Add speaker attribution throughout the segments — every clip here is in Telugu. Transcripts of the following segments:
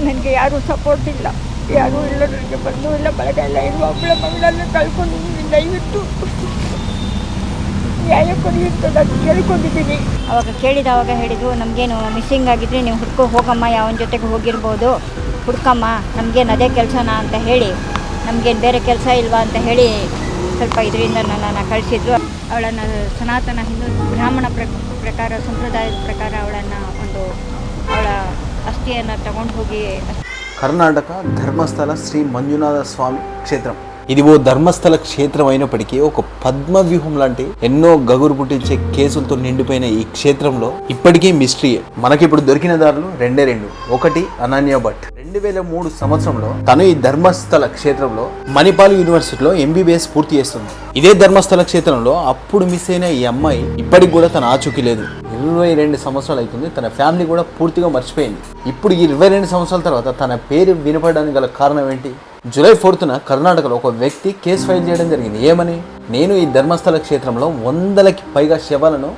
Speaker 1: ನನಗೆ ಯಾರೂ ಸಪೋರ್ಟ್ ಇಲ್ಲ, ಯಾರೂ ಇಲ್ಲ, ನನಗೆ ಬಂದು ಇಲ್ಲ, ಬಳಗ ಇಲ್ಲ. ಇನ್ನು ಒಬ್ಬಳ ಮಗಳನ್ನು ಕಳ್ಕೊಂಡಿದ್ದೀನಿ. ದಯವಿಟ್ಟು ನ್ಯಾಯ ಕೊಡಿ ಅಂತ ನಾನು ಕೇಳ್ಕೊಂಡಿದ್ದೀನಿ.
Speaker 2: ಅವಾಗ ಕೇಳಿದವಾಗ ಹೇಳಿದ್ರು, ನಮಗೇನು ಮಿಸ್ಸಿಂಗ್ ಆಗಿದ್ರೆ ನೀವು ಹುಡ್ಕೋ ಹೋಗಮ್ಮ, ಯಾವನ ಜೊತೆಗೆ ಹೋಗಿರ್ಬೋದು, ಹುಡ್ಕಮ್ಮ, ನಮಗೇನು ಅದೇ ಕೆಲಸನಾ ಅಂತ ಹೇಳಿ, ನಮಗೇನು ಬೇರೆ ಕೆಲಸ ಇಲ್ವಾ ಅಂತ ಹೇಳಿ ಸ್ವಲ್ಪ ಇದರಿಂದ ನನ್ನನ್ನು ಕಳಿಸಿದ್ರು. ಅವಳನ್ನು ಸನಾತನ ಹಿಂದೂ ಬ್ರಾಹ್ಮಣ ಪ್ರಕಾರ ಸಂಪ್ರದಾಯದ ಪ್ರಕಾರ ಅವಳ ಅಸ್ಥಿಯನ್ನು ತಗೊಂಡು ಹೋಗಿ
Speaker 3: కర్ణాటక ధర్మస్థల శ్రీ మంజునాథ స్వామి క్షేత్రం. ఇది ఓ ధర్మస్థల క్షేత్రం అయినప్పటికీ ఒక పద్మవ్యూహం లాంటి ఎన్నో గగురు పుట్టించే కేసులతో నిండిపోయిన ఈ క్షేత్రంలో ఇప్పటికీ మిస్టరీయే. మనకిప్పుడు దొరికిన దారులు రెండు. ఒకటి అనన్య భట్. 2003 సంవత్సరంలో తను ఈ ధర్మస్థల క్షేత్రంలో మణిపాల్ యూనివర్సిటీలో MBBS పూర్తి చేస్తుంది. ఇదే ధర్మస్థల క్షేత్రంలో అప్పుడు మిస్ అయిన ఈ అమ్మాయి ఇప్పటికి కూడా తన ఆచూకీ లేదు. 22 సంవత్సరాలు అవుతుంది. తన ఫ్యామిలీ కూడా పూర్తిగా మర్చిపోయింది. ఇప్పుడు ఈ 22 సంవత్సరాల తర్వాత తన పేరు వినపడడానికి గల కారణం ఏంటి? జూలై 4న కర్ణాటకలో ఒక వ్యక్తి కేసు ఫైల్ చేయడం జరిగింది. ఏమని? నేను ఈ ధర్మస్థల క్షేత్రంలో 100కి పైగా శవాలను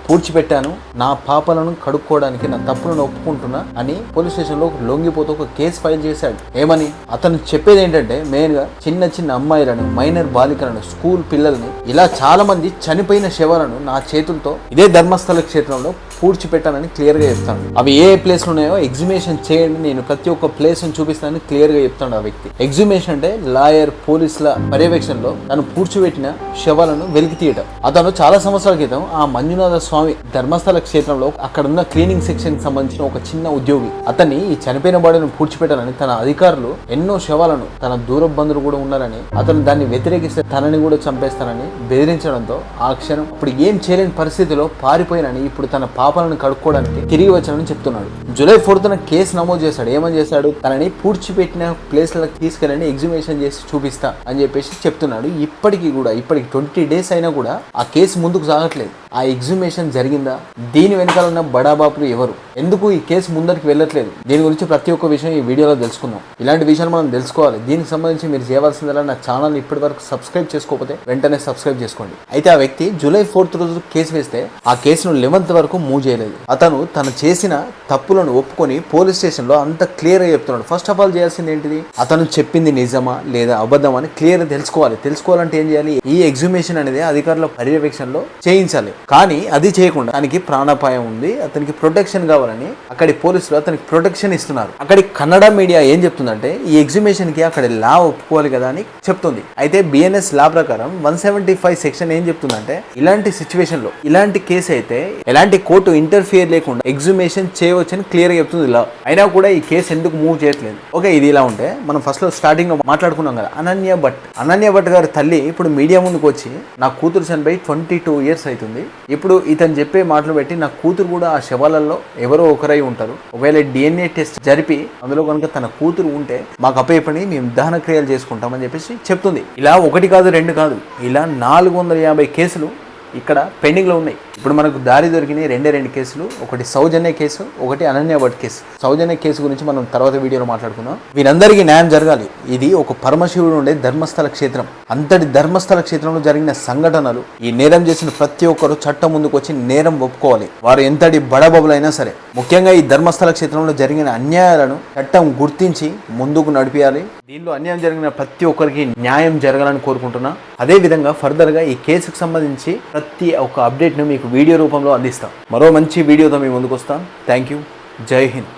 Speaker 3: పూడ్చిపెట్టాను, నా పాపలను కడుక్కోవడానికి నా తప్పులను ఒప్పుకుంటున్నా అని పోలీస్ స్టేషన్లో లొంగిపోతూ ఒక కేసు ఫైల్ చేశాడు. ఏమని? అతను చెప్పేది ఏంటంటే, మెయిన్గా చిన్న అమ్మాయిలను, మైనర్ బాలికలను, స్కూల్ పిల్లల్ని, ఇలా చాలా మంది చనిపోయిన శవాలను నా చేతులతో ఇదే ధర్మస్థల క్షేత్రంలో పూడ్చిపెట్టానని క్లియర్గా చెప్తాను. అవి ఏ ప్లేస్లో ఉన్నాయో ఎగ్జిబిషన్ చేయండి, నేను ప్రతి ఒక్క ప్లేస్ని చూపిస్తానని క్లియర్గా చెప్తాడు ఆ వ్యక్తి. ఎగ్జిబిషన్ అంటే లాయర్, పోలీసుల పర్యవేక్షణలో తను పూడ్చిపెట్టిన శవాలను వెలికి తీయటం. అతను చాలా సంవత్సరాల క్రితం ఆ మంజునాథ స్వామి ధర్మస్థల క్షేత్రంలో అక్కడ ఉన్న క్లీనింగ్ సెక్షన్ కి సంబంధించిన ఒక చిన్న ఉద్యోగి. అతన్ని ఈ చనిపోయిన బాడీని పూడ్చిపెట్టాలని తన అధికారులు ఎన్నో శవాలను, తన దూర బంధువులు కూడా ఉన్నారని, అతను దాన్ని వ్యతిరేకిస్తే తనని కూడా చంపేస్తానని బెదిరించడంతో ఆ క్షణం అప్పుడు ఏం చేయలేని పరిస్థితిలో పారిపోయినని ఇప్పుడు తన పాపాలను కడుక్కోవడానికి తిరిగి వచ్చానని చెప్తున్నాడు. జూలై 4న కేసు నమోదు చేశాడు. ఏమని చేశాడు? తనని పూడ్చిపెట్టిన ప్లేస్లకు తీసుకెళ్ళని ఎగ్జిబిషన్ చేసి చూపిస్తా అని చెప్పేసి చెప్తున్నాడు. ఇప్పటికి 20 డేస్ అయినా కూడా ఆ కేసు ముందుకు సాగట్లేదు. ఆ ఎగ్జిబిషన్ జరిగిందా? దీని వెనకాల ఉన్న బడాబాపులు ఎవరు? ఎందుకు ఈ కేసు ముందరికి వెళ్ళట్లేదు? దీని గురించి ప్రతి ఒక్క విషయం ఈ వీడియోలో తెలుసుకుందాం. ఇలాంటి విషయాలు మనం తెలుసుకోవాలి. దీనికి సంబంధించి మీరు చేయవలసిందల్లా నా ఛానల్ ఇప్పటి వరకు సబ్స్క్రైబ్ చేసుకోకపోతే వెంటనే సబ్స్క్రైబ్ చేసుకోండి. అయితే ఆ వ్యక్తి జూలై 4th రోజు కేసు వేస్తే ఆ కేసును 11th వరకు మూవ్ చేయలేదు. అతను తను చేసిన తప్పులను ఒప్పుకొని పోలీస్ స్టేషన్లో అంత క్లియర్గా చెప్తున్నాడు. ఫస్ట్ ఆఫ్ ఆల్ చేయాల్సింది ఏంటిది? అతను చెప్పింది నిజమా లేదా అబద్ధమా అని క్లియర్గా తెలుసుకోవాలంటే ఏం చేయాలి? ఈ ఎగ్జిబిషన్ అనేది అధికారుల పర్యవేక్షణలో చేయించాలి. కానీ అది చేయకుండా అతనికి ప్రాణాపాయం ఉంది, అతనికి ప్రొటెక్షన్ కావాలని అక్కడి పోలీసులు అతనికి ప్రొటెక్షన్ ఇస్తున్నారు. అక్కడి కన్నడ మీడియా ఏం చెప్తుందంటే, ఈ ఎగ్జిబిషన్ కి అక్కడ లా ఒప్పుకోవాలి కదా అని చెప్తుంది. అయితే BNS లా ప్రకారం 175 సెక్షన్ ఏం చెప్తుందంటే, ఇలాంటి సిచ్యువేషన్ లో, ఇలాంటి కేసు అయితే ఎలాంటి కోర్టు ఇంటర్ఫియర్ లేకుండా ఎగ్జిబిషన్ చేయవచ్చని క్లియర్ గా చెప్తుంది లా. అయినా కూడా ఈ కేసు ఎందుకు మూవ్ చేయట్లేదు? ఓకే, ఇది ఇలా ఉంటే మనం ఫస్ట్ లో స్టార్టింగ్ లో మాట్లాడుకున్నాం కదా, అనన్య భట్ గారి తల్లి ఇప్పుడు మీడియా ముందుకు వచ్చి, నా కూతురు చనిపోయి 22 years అవుతుంది, ఇప్పుడు ఇతను చెప్పే మాటలు బట్టి నా కూతురు కూడా ఆ శవాలలో ఎవరో ఒకరై ఉంటారు, ఒకవేళ DNA టెస్ట్ జరిపి అందులో కనుక తన కూతురు ఉంటే మాకు అప్పయ్యపని మేము దహన క్రియలు చేసుకుంటామని చెప్పేసి చెప్తుంది. ఇలా 1 కాదు 2 కాదు, ఇలా 450 కేసులు ఇక్కడ పెండింగ్లో ఉన్నాయి. ఇప్పుడు మనకు దారి దొరికినాయి 2 కేసులు. ఒకటి సౌజన్య కేసు, ఒకటి అనన్య భట్ కేసు. సౌజన్య కేసు గురించి మనం తర్వాత వీడియోలో మాట్లాడుకుందాం. వీరందరికీ న్యాయం జరగాలి. ఇది ఒక పరమశివుడు ఉండే ధర్మస్థల క్షేత్రం. అంతటి ధర్మస్థల క్షేత్రంలో జరిగిన సంఘటనలు, ఈ నేరం చేసిన ప్రతి ఒక్కరు చట్టం ముందుకు వచ్చి నేరం ఒప్పుకోవాలి. వారు ఎంతటి బడబబులైనా సరే. ముఖ్యంగా ఈ ధర్మస్థల క్షేత్రంలో జరిగిన అన్యాయాలను చట్టం గుర్తించి ముందుకు నడిపించాలి. దీనిలో అన్యాయం జరిగిన ప్రతి ఒక్కరికి న్యాయం జరగాలని కోరుకుంటున్నా. అదేవిధంగా ఫర్దర్గా ఈ కేసుకు సంబంధించి ప్రతి ఒక్క అప్డేట్ను మీకు వీడియో రూపంలో అందిస్తాం. మరో మంచి వీడియోతో మీ ముందుకు వస్తాం. Thank you. జై హింద్.